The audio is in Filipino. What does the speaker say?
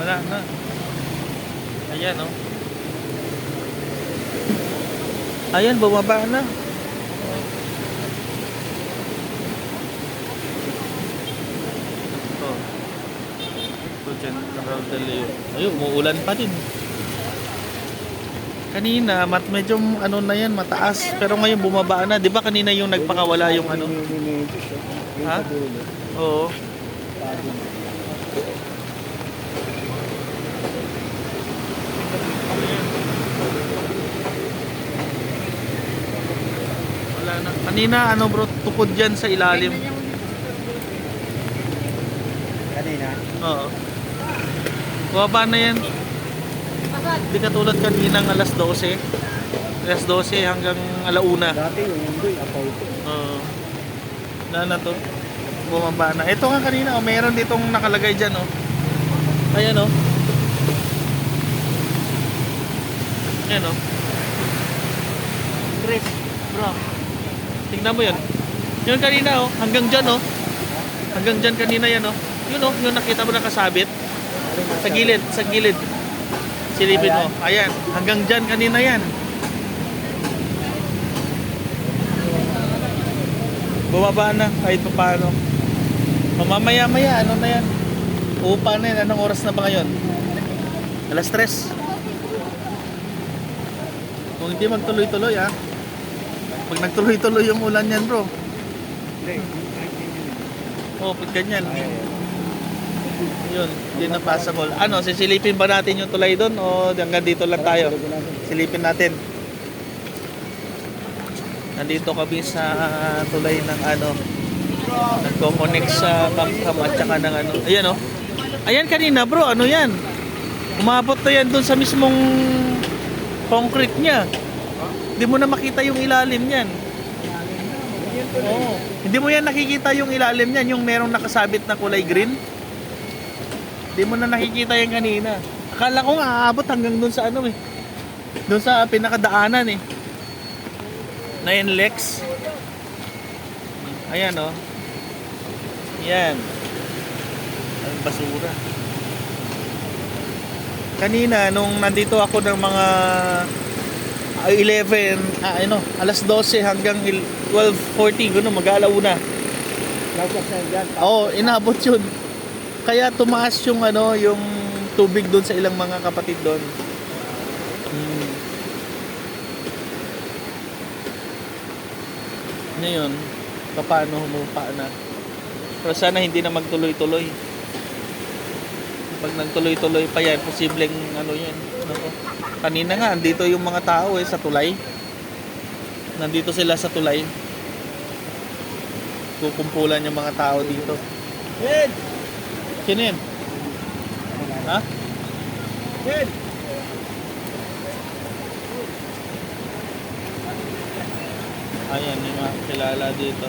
Wala na. Ayan, oh. Ayan, bumaba na. Oh. Ito dyan, Rodelio. Ayun, umuulan pa din. Kanina, medyo ano na yan, mataas. Pero ngayon bumaba na. Di ba kanina yung nagpakawala yung ano? Ha? Oo. Wala na. Kanina, ano bro, tukod dyan sa ilalim. Kanina? Oo. Bumaba na yan. Hindi katulad kaninang alas 12. Alas 12 hanggang alauna. Dati yung mundo, apaw ito. Oo. Wala na to. Bumaba na. Ito nga kanina, oh, mayroon ditong nakalagay dyan, oh. Ayan, oh. Ayan, oh. Chris, bro. Tingnan mo yun. Yun kanina, oh. Hanggang dyan, oh. Hanggang dyan kanina yan, oh. Yun, oh. Yung nakita mo nakasabit. Sa gilid, sa gilid. Silipin mo. Ayan. Hanggang dyan kanina yan. Bumaba na kahit pa paano. Mamaya-maya, ano na yan? Upa na yan. Anong oras na ba ngayon? Alas 3. Kung hindi magtuloy-tuloy, ha? Pag nagtuloy-tuloy yung ulan yan, bro. Oo, pag ganyan. Yun, hindi na passable. Ano, sisilipin ba natin yung tulay doon o hanggang dito lang tayo? Silipin natin. Nandito kami sa tulay ng ano, nagko-connect sa Kamkam at saka ng ano. Ayan, oh. Ayan kanina, bro, ano yan? Umabot na yan doon sa mismong concrete niya. Hindi mo na makita yung ilalim niyan. Oo. Hindi mo yan nakikita yung ilalim niyan, yung merong nakasabit na kulay green. Hindi mo na nakikita yan kanina. Akala ko nga aabot hanggang doon sa ano eh. Doon sa pinakadaanan eh. Na yung Lex. Ayan, oh. Yan. Ang basura. Kanina nung nandito ako ng mga 11, alas 12 hanggang 12:40, gano'n, mag-alauna. Oo, inabot yun. Kaya tumaas yung ano, yung tubig doon sa ilang mga kapatid doon. Ngayon, paano humupa na. Pero sana hindi na magtuloy-tuloy. Pag nagtuloy-tuloy pa yan, posibleng ano yan. Ano? Kanina nga, andito yung mga tao sa tulay. Nandito sila sa tulay. Kukumpulan yung mga tao dito. Ed! Sino yun? Ha? Ed! Ayan, yung mga kilala dito.